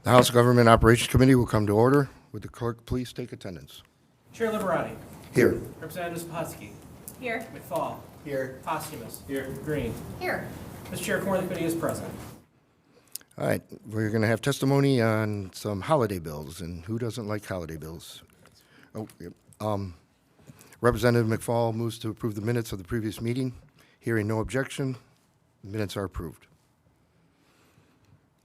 The House Government Operations Committee will come to order. Would the clerk please take attendance? Chair Liberati. Here. Representative Sapolsky. Here. McFall. Here. Posthumous. Here. Green. Here. Mr. Chair, quorum of the committee is present. All right, we're going to have testimony on some holiday bills, and who doesn't like holiday bills? Oh, yep. Representative McFall moves to approve the minutes of the previous meeting. Hearing no objection, the minutes are approved.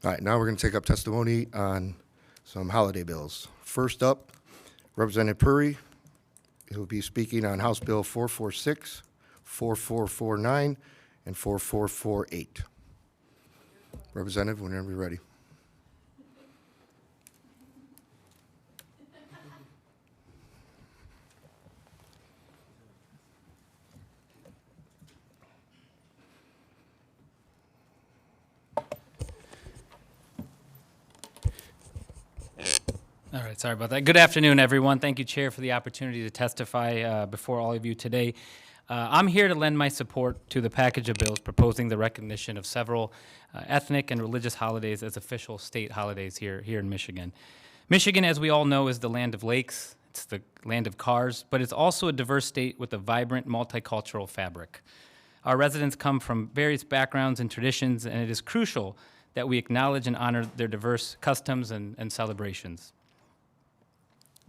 All right, now we're going to take up testimony on some holiday bills. First up, Representative Puri. He'll be speaking on House Bill 446, 4449, and 4448. Representative, whenever you're ready. All right, sorry about that. Good afternoon, everyone. Thank you, Chair, for the opportunity to testify before all of you today. I'm here to lend my support to the package of bills proposing the recognition of several ethnic and religious holidays as official state holidays here in Michigan. Michigan, as we all know, is the land of lakes. It's the land of cars, but it's also a diverse state with a vibrant multicultural fabric. Our residents come from various backgrounds and traditions, and it is crucial that we acknowledge and honor their diverse customs and celebrations.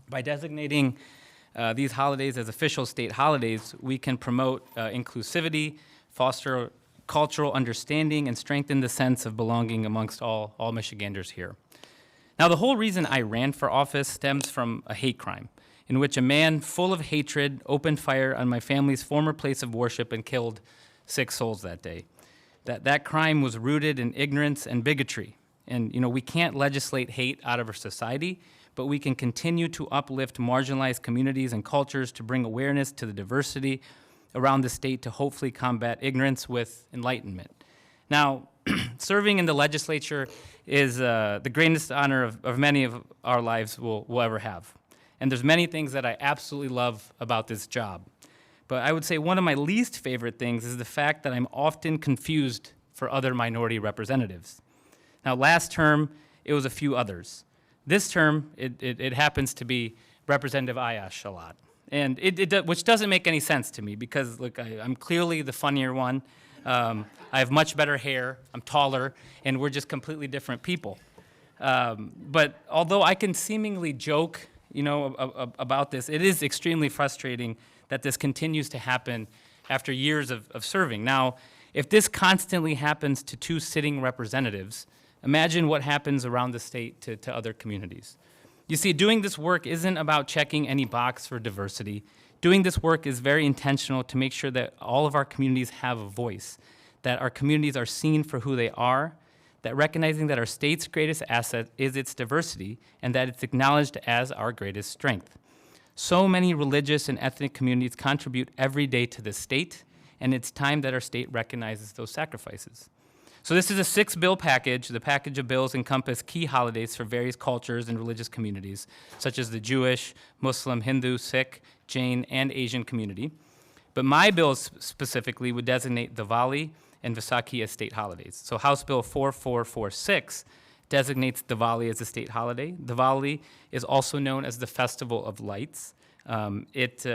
By designating these holidays as official state holidays, we can promote inclusivity, foster cultural understanding, and strengthen the sense of belonging amongst all Michiganders here. Now, the whole reason I ran for office stems from a hate crime in which a man full of hatred opened fire on my family's former place of worship and killed 6 souls that day. That crime was rooted in ignorance and bigotry. And, we can't legislate hate out of our society, but we can continue to uplift marginalized communities and cultures to bring awareness to the diversity around the state to hopefully combat ignorance with enlightenment. Now, serving in the legislature is the greatest honor of many of our lives will ever have. And there's many things that I absolutely love about this job. But I would say one of my least favorite things is the fact that I'm often confused for other minority representatives. Now, last term, it was a few others. This term, it happens to be Representative Ayash a lot, and which doesn't make any sense to me because, look, I'm clearly the funnier one. I have much better hair, I'm taller, and we're just completely different people. But although I can seemingly joke, about this, it is extremely frustrating that this continues to happen after years of serving. Now, if this constantly happens to 2 sitting representatives, imagine what happens around the state to other communities. You see, doing this work isn't about checking any box for diversity. Doing this work is very intentional to make sure that all of our communities have a voice, that our communities are seen for who they are, that recognizing that our state's greatest asset is its diversity, and that it's acknowledged as our greatest strength. So many religious and ethnic communities contribute every day to the state, and it's time that our state recognizes those sacrifices. So this is a 6-bill package. The package of bills encompass key holidays for various cultures and religious communities, such as the Jewish, Muslim, Hindu, Sikh, Jain, and Asian community. But my bills specifically would designate Diwali and Vaisakhi as state holidays. So House Bill 4446 designates Diwali as a state holiday. Diwali is also known as the Festival of Lights. It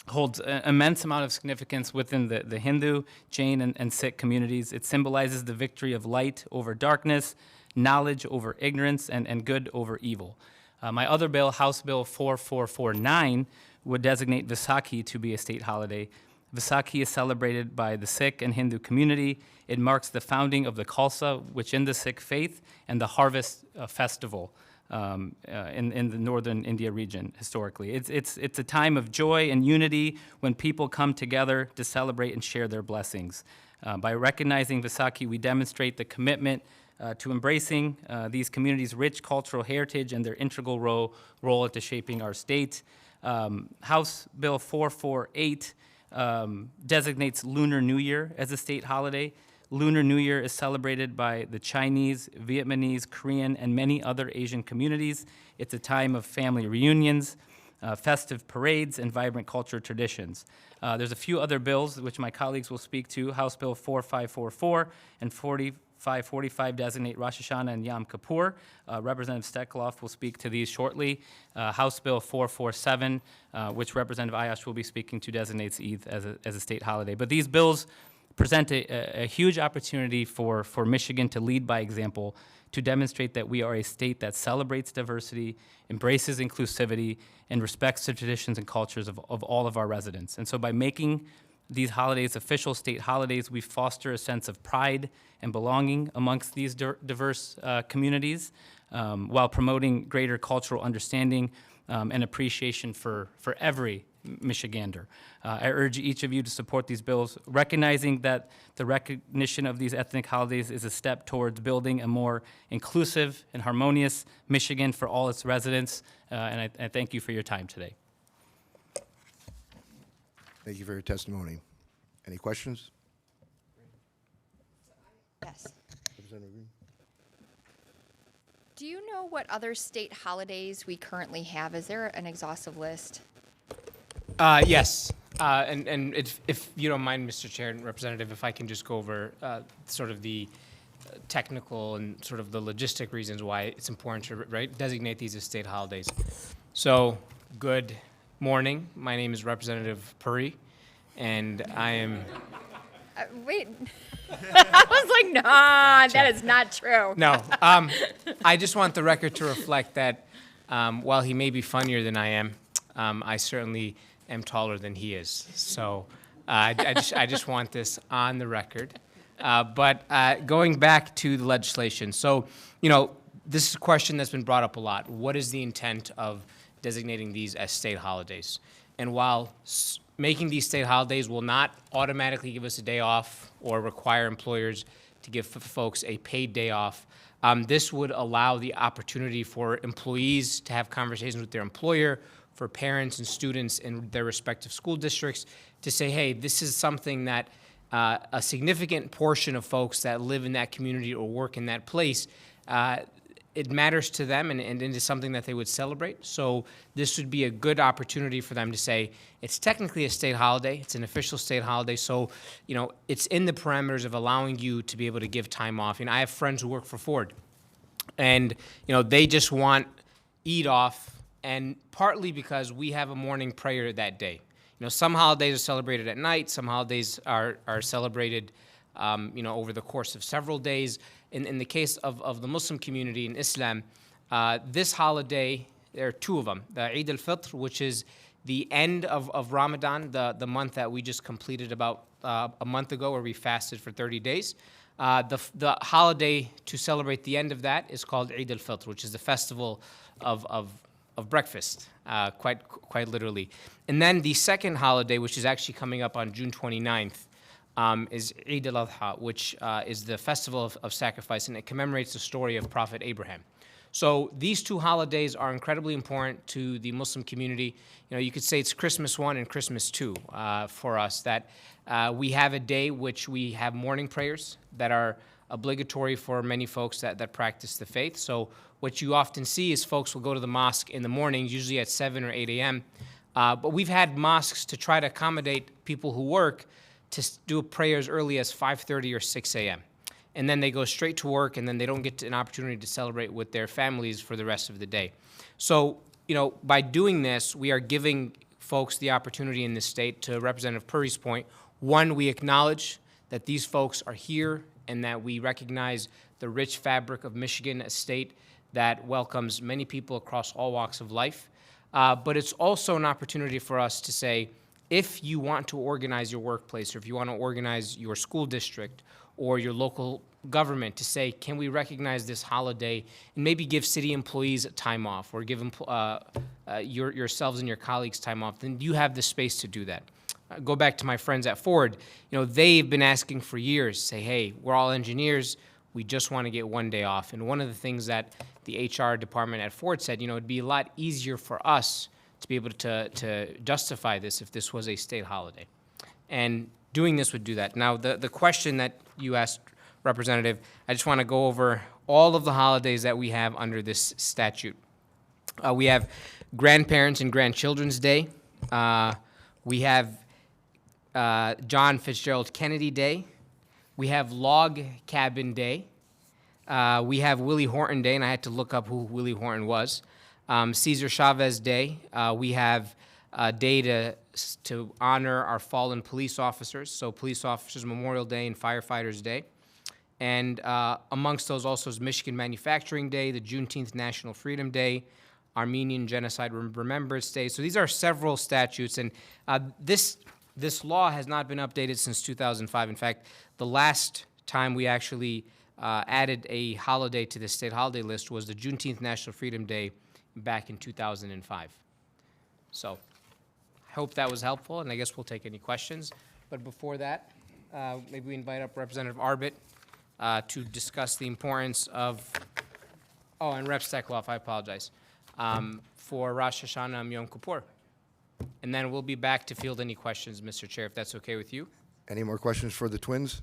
holds an immense amount of significance within the Hindu, Jain, and Sikh communities. It symbolizes the victory of light over darkness, knowledge over ignorance, and good over evil. My other bill, House Bill 4449, would designate Vaisakhi to be a state holiday. Vaisakhi is celebrated by the Sikh and Hindu community. It marks the founding of the Khalsa, which in the Sikh faith, and the harvest festival in the northern India region historically. It's a time of joy and unity when people come together to celebrate and share their blessings. By recognizing Vaisakhi, we demonstrate the commitment to embracing these communities' rich cultural heritage and their integral role into shaping our state. House Bill 448 designates Lunar New Year as a state holiday. Lunar New Year is celebrated by the Chinese, Vietnamese, Korean, and many other Asian communities. It's a time of family reunions, festive parades, and vibrant culture traditions. There's a few other bills which my colleagues will speak to, House Bill 4544 and 5:45 designate Rosh Hashanah and Yom Kippur. Representative Steklov will speak to these shortly. House Bill 447, which Representative Ayash will be speaking to, designates Eid as a state holiday. But these bills present a huge opportunity for Michigan to lead by example, to demonstrate that we are a state that celebrates diversity, embraces inclusivity, and respects the traditions and cultures of all of our residents. And so by making these holidays official state holidays, we foster a sense of pride and belonging amongst these diverse communities, while promoting greater cultural understanding and appreciation for every Michigander. I urge each of you to support these bills, recognizing that the recognition of these ethnic holidays is a step towards building a more inclusive and harmonious Michigan for all its residents, and I thank you for your time today. Thank you for your testimony. Any questions? Yes. Representative Green? Do you know what other state holidays we currently have? Is there an exhaustive list? Yes, and if you don't mind, Mr. Chair and Representative, if I can just go over sort of the technical and sort of the logistic reasons why it's important to designate these as state holidays. So, good morning. My name is Representative Puri, and I am. Wait. I was like, nah, that is not true. No, I just want the record to reflect that while he may be funnier than I am, I certainly am taller than he is. So I just want this on the record. But going back to the legislation, so, this is a question that's been brought up a lot. What is the intent of designating these as state holidays? And while making these state holidays will not automatically give us a day off or require employers to give folks a paid day off, this would allow the opportunity for employees to have conversations with their employer, for parents and students in their respective school districts to say, hey, this is something that a significant portion of folks that live in that community or work in that place, it matters to them and it is something that they would celebrate. So this would be a good opportunity for them to say, it's technically a state holiday, it's an official state holiday, so it's in the parameters of allowing you to be able to give time off. I have friends who work for Ford, and they just want Eid off, and partly because we have a morning prayer that day. Some holidays are celebrated at night, some holidays are celebrated over the course of several days. In the case of the Muslim community in Islam, this holiday, there are two of them. The Eid al-Fitr, which is the end of Ramadan, the month that we just completed about a month ago, where we fasted for 30 days. The holiday to celebrate the end of that is called Eid al-Fitr, which is the festival of breakfast, quite literally. And then the second holiday, which is actually coming up on June 29th, is Eid al-Adha, which is the festival of sacrifice, and it commemorates the story of Prophet Abraham. So these two holidays are incredibly important to the Muslim community. You could say it's Christmas 1 and Christmas 2 for us, that we have a day which we have morning prayers that are obligatory for many folks that practice the faith. So what you often see is folks will go to the mosque in the morning, usually at 7 or 8 a.m. But we've had mosques to try to accommodate people who work to do a prayer as early as 5:30 or 6 a.m. And then they go straight to work, and then they don't get an opportunity to celebrate with their families for the rest of the day. So, by doing this, we are giving folks the opportunity in this state, to Representative Puri's point. One, we acknowledge that these folks are here and that we recognize the rich fabric of Michigan, a state that welcomes many people across all walks of life. But it's also an opportunity for us to say, if you want to organize your workplace, or if you want to organize your school district or your local government, to say, can we recognize this holiday and maybe give city employees time off, or give yourselves and your colleagues time off, then you have the space to do that. Go back to my friends at Ford. They've been asking for years, say, hey, we're all engineers, we just want to get one day off. And one of the things that the HR department at Ford said, it'd be a lot easier for us to be able to justify this if this was a state holiday. And doing this would do that. Now, the question that you asked, Representative, I just want to go over all of the holidays that we have under this statute. We have Grandparents and Grandchildren's Day. We have John Fitzgerald Kennedy Day. We have Log Cabin Day. We have Willie Horton Day, and I had to look up who Willie Horton was. Cesar Chavez Day. We have a day to honor our fallen police officers, so Police Officers Memorial Day and Firefighters Day. And amongst those also is Michigan Manufacturing Day, the Juneteenth National Freedom Day, Armenian Genocide Remembrance Day. So these are several statutes, and this law has not been updated since 2005. In fact, the last time we actually added a holiday to the state holiday list was the Juneteenth National Freedom Day back in 2005. So I hope that was helpful, and I guess we'll take any questions. But before that, maybe we invite up Representative Arbit to discuss the importance of, oh, and Rep. Steckloff, I apologize, for Rosh Hashanah and Yom Kippur. And then we'll be back to field any questions, Mr. Chair, if that's okay with you. Any more questions for the twins?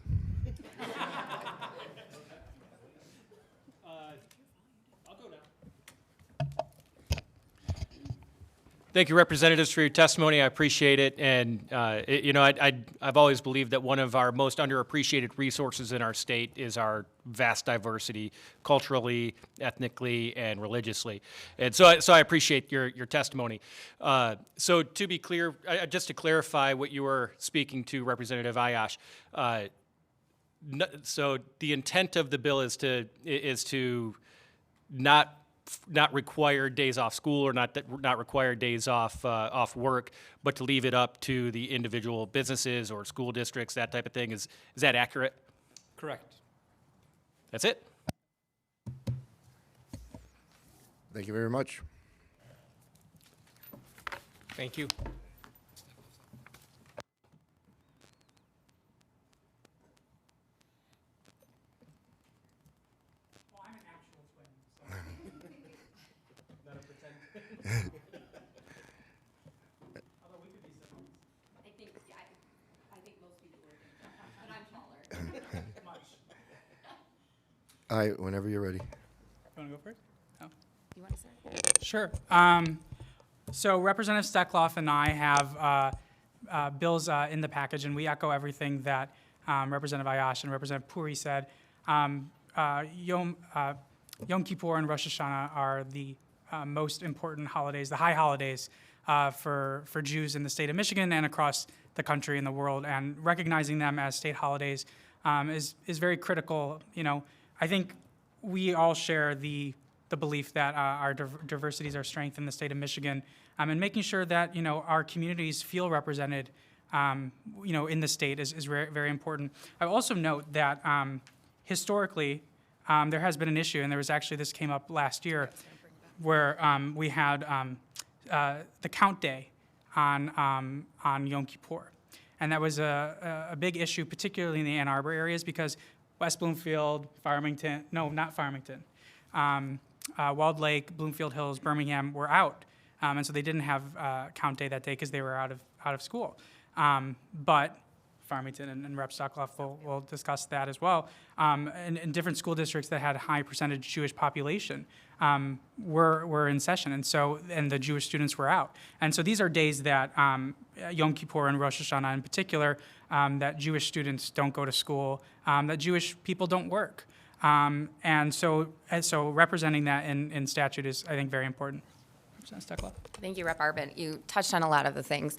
Thank you, representatives, for your testimony. I appreciate it. And, I've always believed that one of our most underappreciated resources in our state is our vast diversity, culturally, ethnically, and religiously. And so I appreciate your testimony. So to be clear, just to clarify what you were speaking to, Representative Ayash, so the intent of the bill is to not require days off school or not require days off work, but to leave it up to the individual businesses or school districts, that type of thing. Is that accurate? Correct. That's it. Thank you very much. Thank you. All right, whenever you're ready. You want to go first? Oh. You want to say? Sure. So Representative Steckloff and I have bills in the package, and we echo everything that Representative Ayash and Representative Puri said. Yom Kippur and Rosh Hashanah are the most important holidays, the high holidays for Jews in the state of Michigan and across the country and the world. And recognizing them as state holidays is very critical. You know, I think we all share the belief that our diversity is our strength in the state of Michigan, and making sure that, you know, our communities feel represented, you know, in the state is very, very important. I also note that historically there has been an issue, and this came up last year, where we had the count day on Yom Kippur, and that was a big issue, particularly in the Ann Arbor areas, because West Bloomfield, Walled Lake, Bloomfield Hills, Birmingham were out, and so they didn't have count day that day because they were out of school. But Farmington and Rep. Steckloff will discuss that as well. In different school districts that had a high percentage Jewish population were in session, and the Jewish students were out. And so these are days that Yom Kippur and Rosh Hashanah in particular, that Jewish students don't go to school, that Jewish people don't work. And so representing that in statute is, I think, very important. Representative Steckloff. Thank you, Rep. Arbit. You touched on a lot of the things.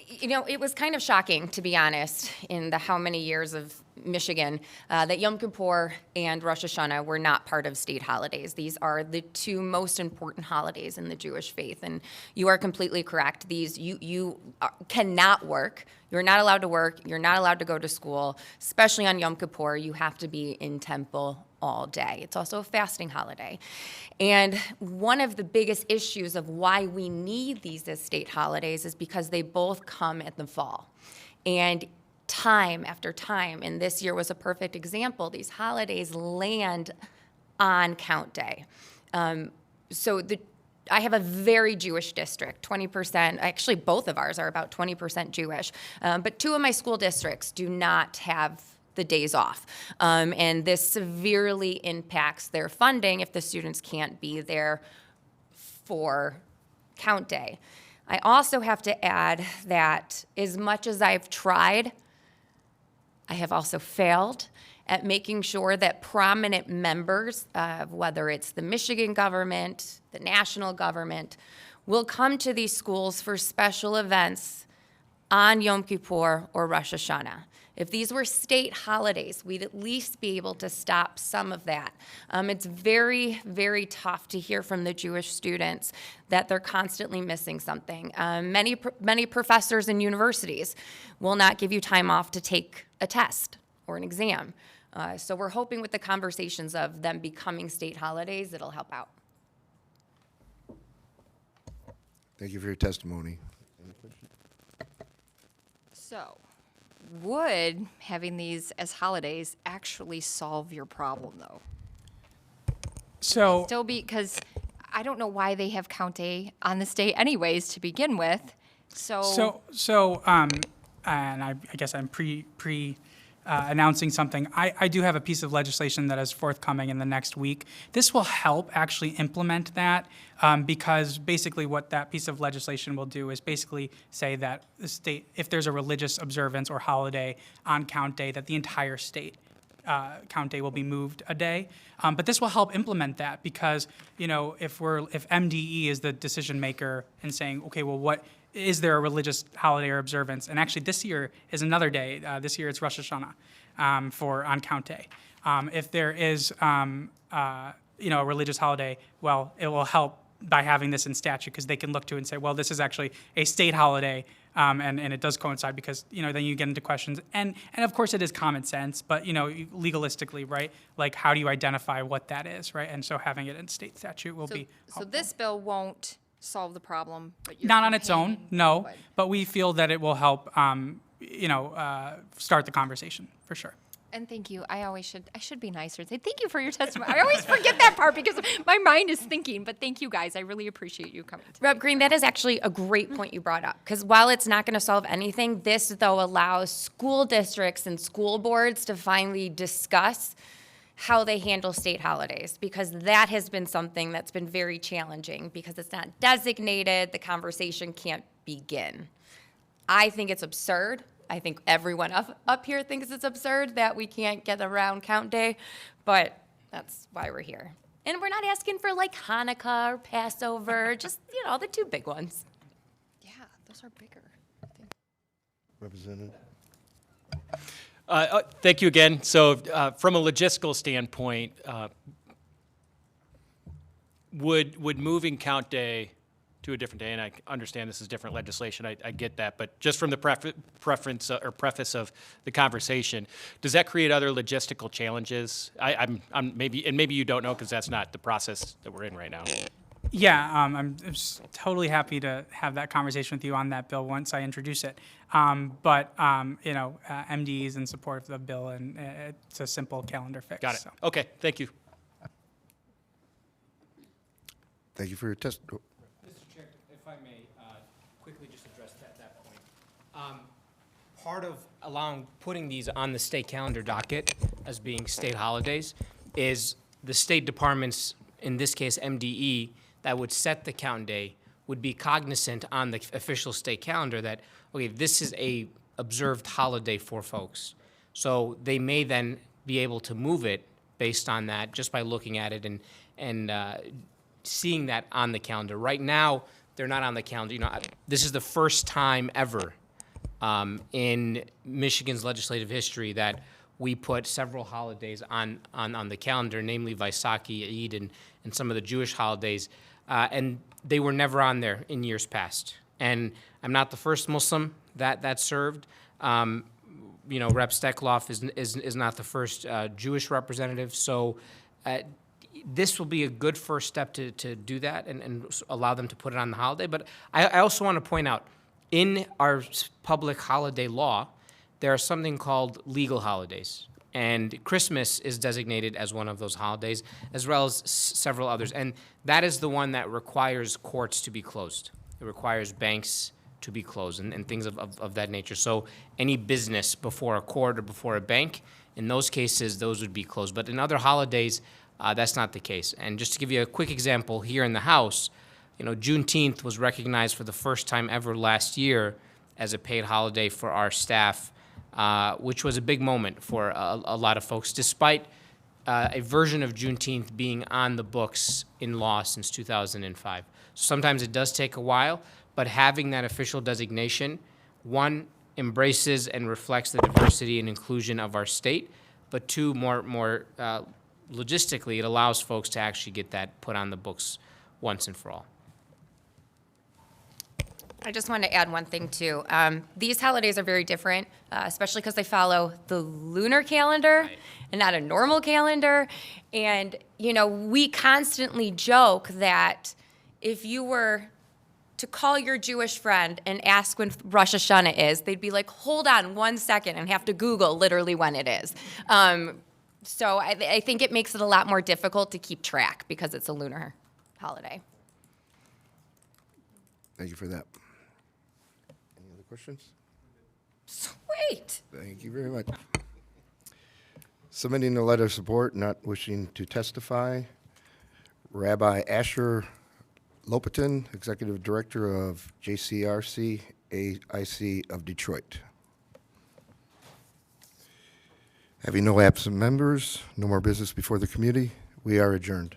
You know, it was kind of shocking, to be honest, in the how many years of Michigan, that Yom Kippur and Rosh Hashanah were not part of state holidays. These are the two most important holidays in the Jewish faith, and you are completely correct. You cannot work. You're not allowed to work. You're not allowed to go to school, especially on Yom Kippur. You have to be in temple all day. It's also a fasting holiday. And one of the biggest issues of why we need these as state holidays is because they both come in the fall. And time after time, and this year was a perfect example, these holidays land on count day. I have a very Jewish district, 20%, actually both of ours are about 20% Jewish, but two of my school districts do not have the days off. And this severely impacts their funding if the students can't be there for count day. I also have to add that as much as I've tried I have also failed at making sure that prominent members, whether it's the Michigan government, the national government, will come to these schools for special events on Yom Kippur or Rosh Hashanah. If these were state holidays, we'd at least be able to stop some of that. It's very, very tough to hear from the Jewish students that they're constantly missing something. Many professors in universities will not give you time off to take a test or an exam. So we're hoping with the conversations of them becoming state holidays, it'll help out. Thank you for your testimony. So, would having these as holidays actually solve your problem, though? So, Still be, because I don't know why they have Count A on this day anyways to begin with. And I guess I'm announcing something. I do have a piece of legislation that is forthcoming in the next week. This will help actually implement that because basically what that piece of legislation will do is basically say that the state, if there's a religious observance or holiday on Count Day, that the entire state Count Day will be moved a day. But this will help implement that because, you know, if MDE is the decision maker and saying, okay, well, what is there a religious holiday or observance? And actually, this year is another day. This year it's Rosh Hashanah on Count Day. If there is, a religious holiday, well, it will help by having this in statute because they can look to it and say, well, this is actually a state holiday, and it does coincide because, then you get into questions. And of course, it is common sense, but, legalistically, right? Like, how do you identify what that is, right? And so having it in state statute will be So helpful. this bill won't solve the problem, but your Not on its own, campaign no, would. but we feel that it will help, start the conversation, for sure. And thank you. I should be nicer. Say thank you for your testimony. I always forget that part because my mind is thinking. But thank you guys. I really appreciate you coming. Rep. Green, that is actually a great point you brought up, because while it's not going to solve anything, this, though, allows school districts and school boards to finally discuss how they handle state holidays, because that has been something that's been very challenging because it's not designated, the conversation can't begin. I think it's absurd. I think everyone up here thinks it's absurd that we can't get around Count Day, but that's why we're here. And we're not asking for like Hanukkah or Passover, just, the two big ones. Yeah, those are bigger. Representative? Thank you again. So from a logistical standpoint, would moving Count Day to a different day, and I understand this is different legislation, I get that, but just from the preference or preface of the conversation, does that create other logistical challenges? I'm maybe you don't know because that's not the process that we're in right now. Yeah, I'm just totally happy to have that conversation with you on that bill once I introduce it. MD is in support of the bill, and it's a simple calendar fix. Got it. So. Okay, thank you. Thank you for your testimony. Mr. Chair, if I may quickly just address that point. Part of putting these on the state calendar docket as being state holidays is the state departments, in this case MDE, that would set the count day would be cognizant on the official state calendar that, okay, this is a observed holiday for folks. So they may then be able to move it based on that just by looking at it and seeing that on the calendar. Right now, they're not on the calendar. This is the first time ever in Michigan's legislative history that we put several holidays on the calendar, namely Vaisakhi, Eid, and some of the Jewish holidays, and they were never on there in years past. And I'm not the first Muslim that served. Rep. Steckloff is not the first Jewish representative. So this will be a good first step to do that and allow them to put it on the holiday. But I also want to point out, in our public holiday law, there are something called legal holidays. And Christmas is designated as one of those holidays, as well as several others. And that is the one that requires courts to be closed. It requires banks to be closed and things of that nature. So any business before a court or before a bank, in those cases, those would be closed. But in other holidays, that's not the case. And just to give you a quick example, here in the House, Juneteenth was recognized for the first time ever last year as a paid holiday for our staff which was a big moment for a lot of folks, despite a version of Juneteenth being on the books in law since 2005. Sometimes it does take a while, but having that official designation, one, embraces and reflects the diversity and inclusion of our state, but two, more logistically, it allows folks to actually get that put on the books once and for all. I just want to add one thing too. These holidays are very different, especially because they follow the lunar calendar and not a normal calendar. And, you know, we constantly joke that if you were to call your Jewish friend and ask when Rosh Hashanah is, they'd be like, hold on 1 second, and have to Google literally when it is. So I think it makes it a lot more difficult to keep track because it's a lunar holiday. Thank you for that. Any other questions? Sweet. Thank you very much. Submitting a letter of support, not wishing to testify, Rabbi Asher Lopatin, Executive Director of JCRC AIC of Detroit. Having no absent members, no more business before the committee, we are adjourned.